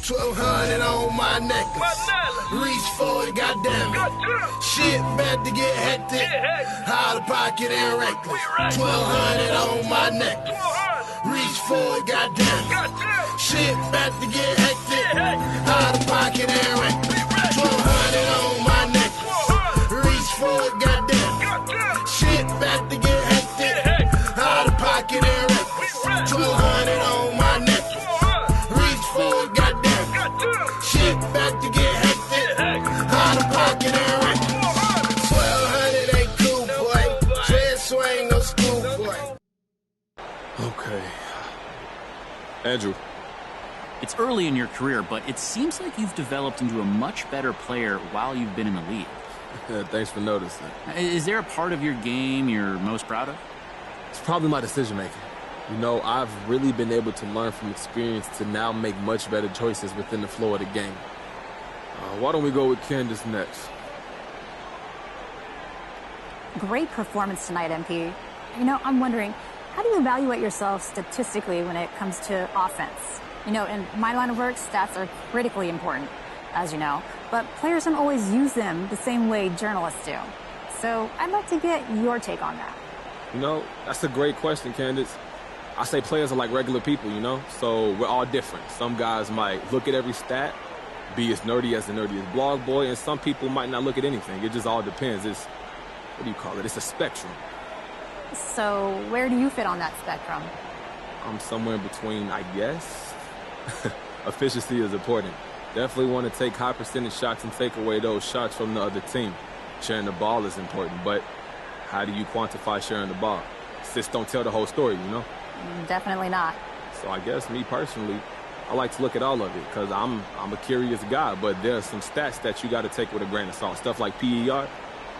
1200 on my necklace. Reach for it, goddamn it. Shit about to get hectic. Out of pocket and reckless. 1200 on my necklace. Reach for it, goddamn it. Shit about to get hectic. Out of pocket and reckless. 1200 on my necklace. Reach for it, goddamn it. Shit about to get hectic. Out of pocket and reckless. 1200 on my necklace. Reach for it, goddamn it. Shit about to get hectic. Out of pocket and reckless. 1200 ain't cool, boy. Dread swing no school, boy. Okay. Andrew. It's early in your career, but it seems like you've developed into a much better player while you've been in the league. Thanks for noticing. Is there a part of your game you're most proud of? It's probably my decision-making. You know, I've really been able to learn from experience to now make much better choices within the flow of the game. Why don't we go with Candace next? Great performance tonight, MP. You know, I'm wondering, how do you evaluate yourself statistically when it comes to offense? You know, in my line of work, stats are critically important, as you know, but players don't always use them the same way journalists do. So I'd like to get your take on that. You know, that's a great question, Candace. I say players are like regular people, you know? So we're all different. Some guys might look at every stat, be as nerdy as the nerdiest blog boy, and some people might not look at anything. It just all depends. It's, what do you call it? It's a spectrum. So where do you fit on that spectrum? I'm somewhere in between, I guess. Efficiency is important. Definitely want to take high percentage shots and take away those shots from the other team. Sharing the ball is important, but how do you quantify sharing the ball? Assists don't tell the whole story, you know? Definitely not. So I guess me personally, I like to look at all of it because I'm a curious guy, but there are some stats that you got to take with a grain of salt. Stuff like PER,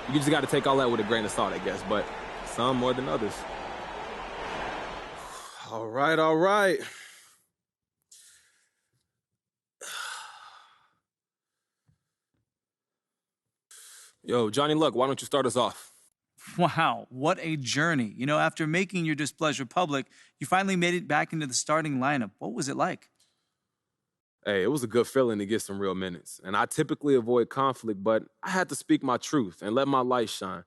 you just got to take all that with a grain of salt, I guess, but some more than others. All right, all right. Yo, Johnny Luck, why don't you start us off? Wow, what a journey. You know, after making your displeasure public, you finally made it back into the starting lineup. What was it like? Hey, it was a good feeling to get some real minutes. And I typically avoid conflict, but I had to speak my truth and let my light shine.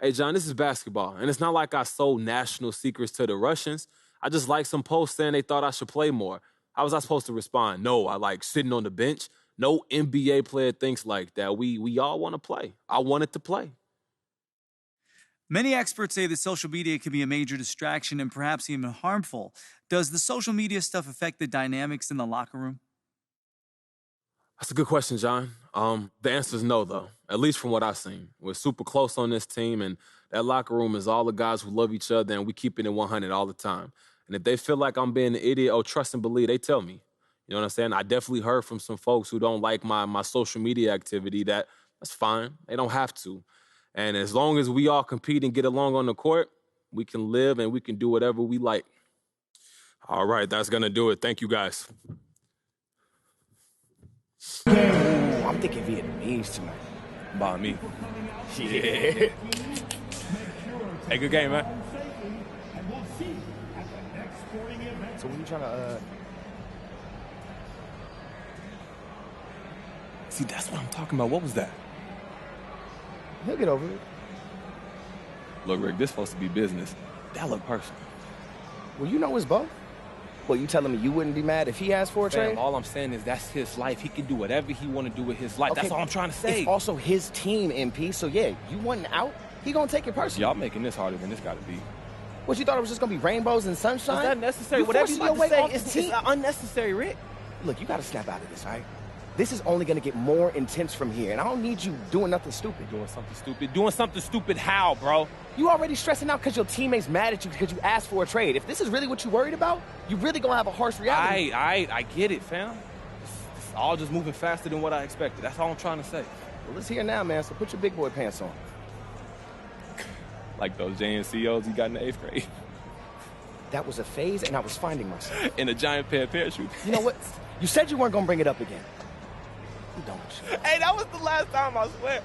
Hey, John, this is basketball, and it's not like I sold national secrets to the Russians. I just liked some posts saying they thought I should play more. How was I supposed to respond? No, I like sitting on the bench. No NBA player thinks like that. We all want to play. I wanted to play. Many experts say that social media can be a major distraction and perhaps even harmful. Does the social media stuff affect the dynamics in the locker room? That's a good question, John. The answer is no, though, at least from what I've seen. We're super close on this team, and that locker room is all the guys who love each other, and we keep it in 100 all the time. And if they feel like I'm being an idiot or trust and believe, they tell me. You know what I'm saying? I definitely heard from some folks who don't like my social media activity that's fine. They don't have to. And as long as we all compete and get along on the court, we can live and we can do whatever we like. All right, that's going to do it. Thank you, guys. Ooh, I'm thinking Vietnamese tonight. By me. Yeah. Hey, good game, man. So when you trying to, See, that's what I'm talking about. What was that? He'll get over it. Look, Rick, this supposed to be business. That look personal. Well, you know it's both. Well, you telling me you wouldn't be mad if he asked for a trade? All I'm saying is that's his life. He can do whatever he want to do with his life. Okay, That's all I'm trying to say. It's also his team, MP. So, yeah, you wanting out, he gonna take it personally. Y'all making this harder than this got to be. What, you thought it was just gonna be rainbows and sunshine? Is that necessary? You Whatever you forcing about your to way say off is the team. unnecessary, Rick. Look, you gotta snap out of this, all right? This is only gonna get more intense from here, and I don't need you doing nothing stupid. Doing something stupid? Doing something stupid how, bro? You already stressing out because your teammates mad at you because you asked for a trade. If this is really what you worried about, you really gonna have a harsh reality. I get it, fam. It's all just moving faster than what I expected. That's all I'm trying to say. Well, it's here now, man, so put your big boy pants on. Like those JNCOs you got in the 8th grade. That was a phase, and I was finding myself. In a giant pair of parachutes. You know what? You said you weren't gonna bring it up again. You don't. Hey, that was the last time, I swear.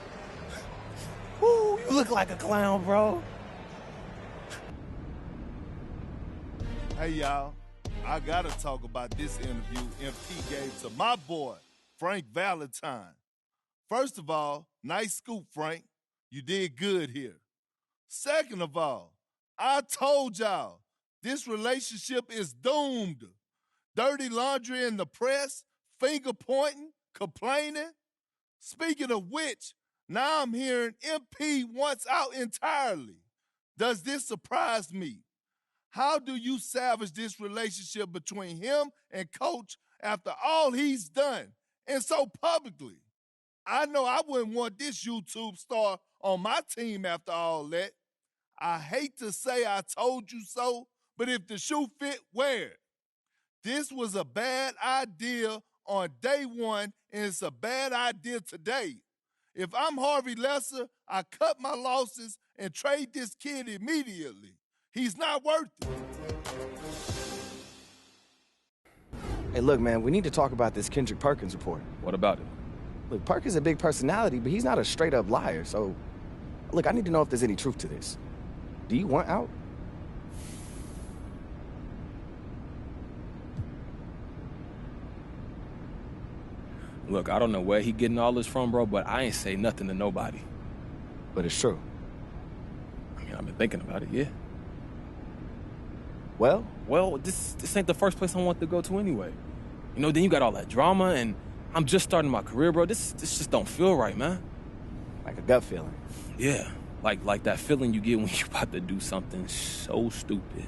Ooh, you look like a clown, bro. Hey, y'all. I gotta talk about this interview MP gave to my boy, Frank Valentine. First of all, nice scoop, Frank. You did good here. Second of all, I told y'all, this relationship is doomed. Dirty laundry in the press, finger pointing, complaining. Speaking of which, now I'm hearing MP wants out entirely. Does this surprise me? How do you salvage this relationship between him and Coach after all he's done, and so publicly? I know I wouldn't want this YouTube star on my team after all that. I hate to say I told you so, but if the shoe fit, wear it. This was a bad idea on day one, and it's a bad idea today. If I'm Harvey Lesser, I cut my losses and trade this kid immediately. He's not worth it. Hey, look, man, we need to talk about this Kendrick Perkins report. What about it? Look, Perkins is a big personality, but he's not a straight-up liar. So, look, I need to know if there's any truth to this. Do you want out? Look, I don't know where he getting all this from, bro, but I ain't say nothing to nobody. But it's true. I mean, I've been thinking about it, yeah. Well, this ain't the first place I want to go to anyway. You know, then you got all that drama, and I'm just starting my career, bro. This just don't feel right, man. like a gut feeling. Yeah, like that feeling you get when you're about to do something so stupid.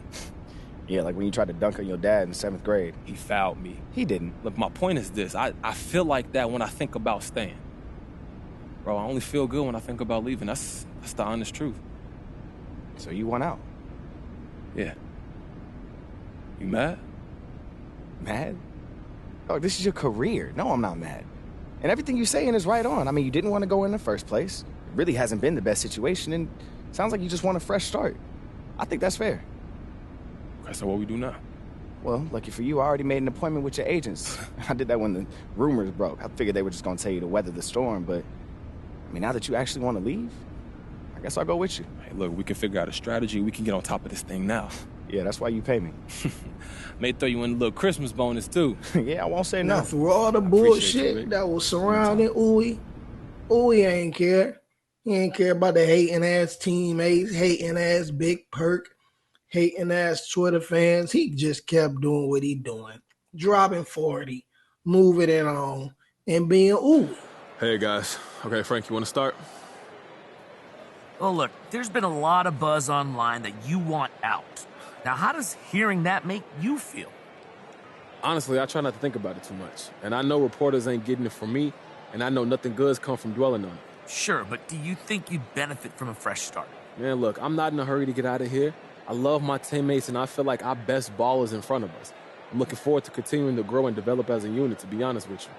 Yeah, like when you tried to dunk on your dad in 7th grade. He fouled me. He didn't. Look, my point is this. I feel like that when I think about staying. Bro, I only feel good when I think about leaving. That's the honest truth. So you want out? Yeah. You mad? Mad? Oh, this is your career. No, I'm not mad. And everything you're saying is right on. I mean, you didn't want to go in the first place. It really hasn't been the best situation, and it sounds like you just want a fresh start. I think that's fair. Okay, so what we do now? Well, lucky for you, I already made an appointment with your agents. I did that when the rumors broke. I figured they were just going to tell you to weather the storm, but, I mean, now that you actually want to leave, I guess I'll go with you. Hey, look, we can figure out a strategy. We can get on top of this thing now. Yeah, that's why you pay me. May throw you in a little Christmas bonus, too. Yeah, I won't say no. Now, through all the bullshit that was surrounding Uwe ain't care. He ain't care about the hating-ass teammates, hating-ass Big Perk, hating-ass Twitter fans. He just kept doing what he doing. Dropping 40, moving it on, and being Uwe. Hey, guys. Okay, Frank, you want to start? Well, look, there's been a lot of buzz online that you want out. Now, how does hearing that make you feel? Honestly, I try not to think about it too much. And I know reporters ain't getting it from me, and I know nothing good's come from dwelling on it. Sure, but do you think you'd benefit from a fresh start? Man, look, I'm not in a hurry to get out of here. I love my teammates, and I feel like our best ball is in front of us. I'm looking forward to continuing to grow and develop as a unit, to be honest with you.